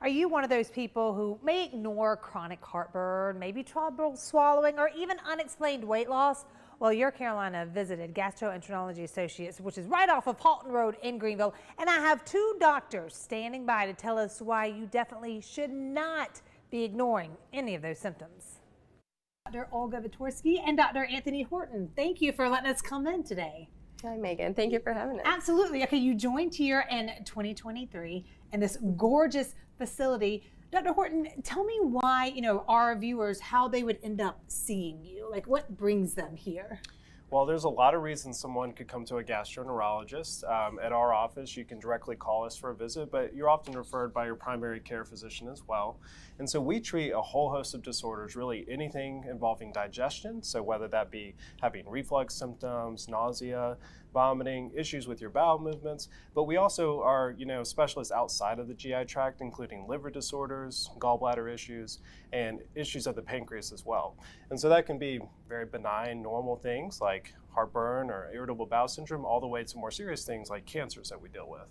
Are you one of those people who may ignore chronic heartburn, maybe trouble swallowing, or even unexplained weight loss? Well, your Carolina visited Gastroenterology Associates, which is right off of Halton Road in Greenville, and I have two doctors standing by to tell us why you definitely should not be ignoring any of those symptoms. Dr. Olga Vitorsky and Dr. Anthony Horton, thank you for letting us come in today. Hi, Megan. Thank you for having us. Absolutely. Okay, you joined here in 2023 in this gorgeous facility. Dr. Horton, tell me why, our viewers, how they would end up seeing you. Like, what brings them here? Well, there's a lot of reasons someone could come to a gastroenterologist. At our office, you can directly call us for a visit, but you're often referred by your primary care physician as well. And so we treat a whole host of disorders, really anything involving digestion. So whether that be having reflux symptoms, nausea, vomiting, issues with your bowel movements, but we also are, specialists outside of the GI tract, including liver disorders, gallbladder issues, and issues of the pancreas as well. And so that can be very benign, normal things like heartburn or irritable bowel syndrome, all the way to more serious things like cancers that we deal with.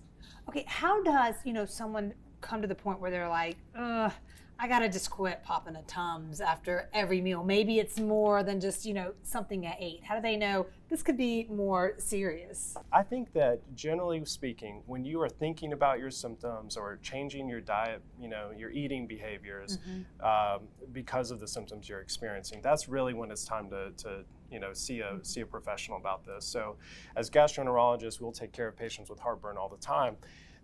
Okay, how does, someone come to the point where they're like, I gotta just quit popping a Tums after every meal? Maybe it's more than just, something I ate. How do they know this could be more serious? I think that generally speaking, when you are thinking about your symptoms or changing your diet, your eating behaviors, because of the symptoms you're experiencing, that's really when it's time to see a professional about this. So as gastroenterologists, we'll take care of patients with heartburn all the time.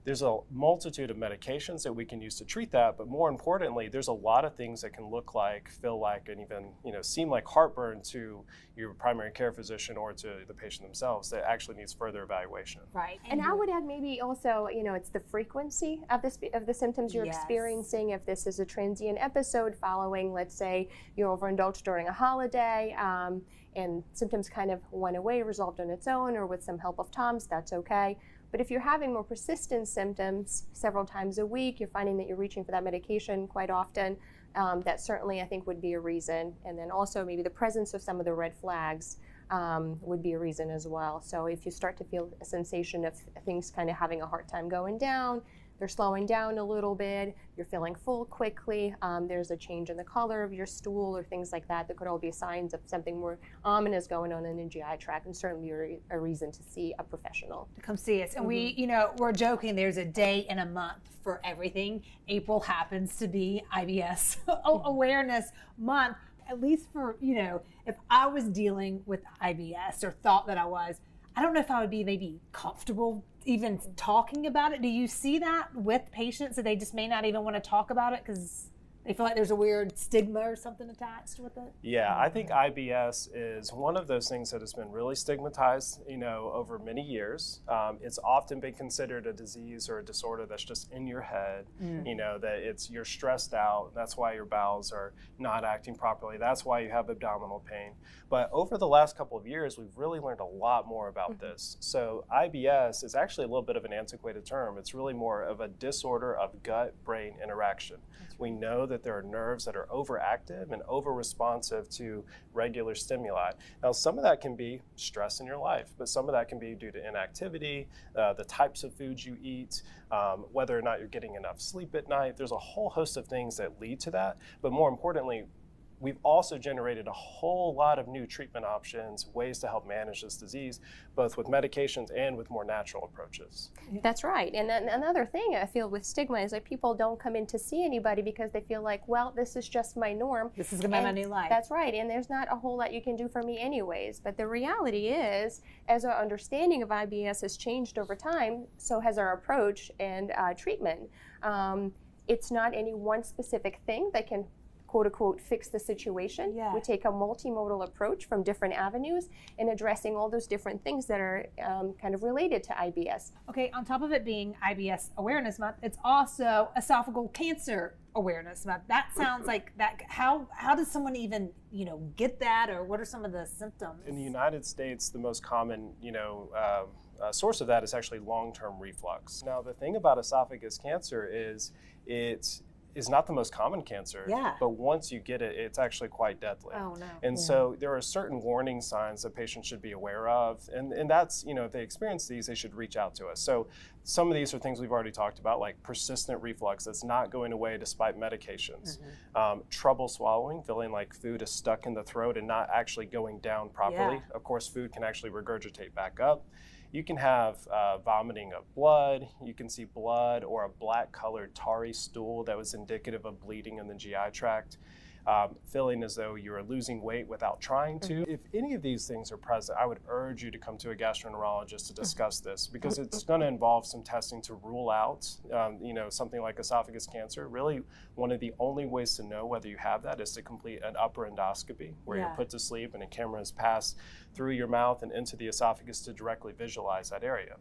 There's a multitude of medications that we can use to treat that, but more importantly, there's a lot of things that can look like, feel like, and even seem like heartburn to your primary care physician or to the patient themselves that actually needs further evaluation. Right. And I would add maybe also, it's the frequency of the symptoms you're experiencing. If this is a transient episode following, let's say, you overindulged during a holiday, and symptoms kind of went away, resolved on its own, or with some help of Tums, that's okay. But if you're having more persistent symptoms several times a week, you're finding that you're reaching for that medication quite often, that certainly I think would be a reason. And then also maybe the presence of some of the red flags would be a reason as well. So if you start to feel a sensation of things kind of having a hard time going down, they're slowing down a little bit, you're feeling full quickly, there's a change in the color of your stool or things like that, that could all be signs of something more ominous going on in the GI tract, and certainly a reason to see a professional. To come see us. And we're joking, there's a day and a month for everything. April happens to be IBS Awareness Month. At least for, if I was dealing with IBS or thought that I don't know if I would be maybe comfortable even talking about it. Do you see that with patients that they just may not even want to talk about it because they feel like there's a weird stigma or something attached with it? Yeah, I think IBS is one of those things that has been really stigmatized, over many years. It's often been considered a disease or a disorder that's just in your head, that you're stressed out. That's why your bowels are not acting properly. That's why you have abdominal pain. But over the last couple of years, we've really learned a lot more about this. So IBS is actually a little bit of an antiquated term. It's really more of a disorder of gut-brain interaction. We know that there are nerves that are overactive and over-responsive to regular stimuli. Now, some of that can be stress in your life, but some of that can be due to inactivity, the types of foods you eat, whether or not you're getting enough sleep at night. There's a whole host of things that lead to that, but more importantly, we've also generated a whole lot of new treatment options, ways to help manage this disease, both with medications and with more natural approaches. That's right. And then another thing I feel with stigma is that people don't come in to see anybody because they feel like, well, this is just my norm. This is going to be my new life. That's right. And there's not a whole lot you can do for me anyways. But the reality is, as our understanding of IBS has changed over time, so has our approach and treatment. It's not any one specific thing that can quote unquote fix the situation. We take a multimodal approach from different avenues in addressing all those different things that are kind of related to IBS. Okay, on top of it being IBS Awareness Month, it's also Esophageal Cancer Awareness Month. That sounds like that. How does someone even get that, or what are some of the symptoms? In the United States, the most common source of that is actually long-term reflux. Now, the thing about esophagus cancer is is not the most common cancer, Yeah. but once you get it, it's actually quite deadly. Oh, no. And so there are certain warning signs that patients should be aware of. And that's, if they experience these, they should reach out to us. So some of these are things we've already talked about, like persistent reflux that's not going away despite medications. Trouble swallowing, feeling like food is stuck in the throat and not actually going down properly. Yeah. Of course, food can actually regurgitate back up. You can have vomiting of blood. You can see blood or a black colored tarry stool that was indicative of bleeding in the GI tract. Feeling as though you're losing weight without trying to. If any of these things are present, I would urge you to come to a gastroenterologist to discuss this, because it's going to involve some testing to rule out, something like esophagus cancer. Really, one of the only ways to know whether you have that is to complete an upper endoscopy, where you're put to sleep and a camera is passed through your mouth and into the esophagus to directly visualize that area.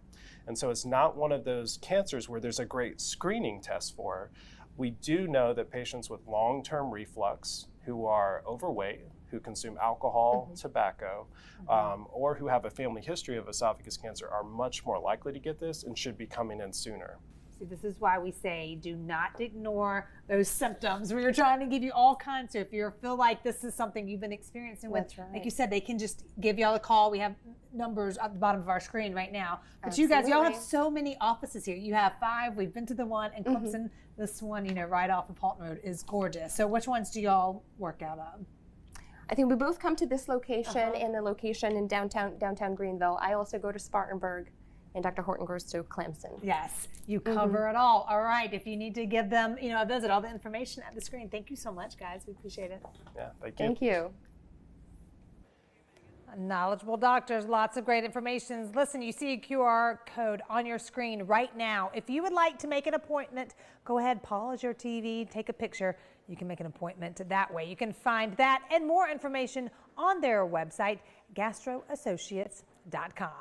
And so it's not one of those cancers where there's a great screening test for. We do know that patients with long-term reflux who are overweight, who consume alcohol, tobacco, or who have a family history of esophagus cancer are much more likely to get this and should be coming in sooner. See, this is why we say do not ignore those symptoms. We're trying to give you all kinds. So if you feel like this is something you've been experiencing with, like you said, they can just give y'all a call. We have numbers at the bottom of our screen right now. But you guys, y'all have so many offices here. You have 5. We've been to the one in Clemson. This one, right off of Halton Road, is gorgeous. So which ones do y'all work out of? I think we both come to this location and the location in downtown Greenville. I also go to Spartanburg, and Dr. Horton goes to Clemson. Yes, you cover it all. All right, if you need to give them, a visit, all the information at the screen. Thank you so much, guys. We appreciate it. Yeah, thank you. Thank you. Knowledgeable doctors, lots of great information. Listen, you see a QR code on your screen right now. If you would like to make an appointment, go ahead, pause your TV, take a picture. You can make an appointment that way. You can find that and more information on their website, gastrooassociates.com.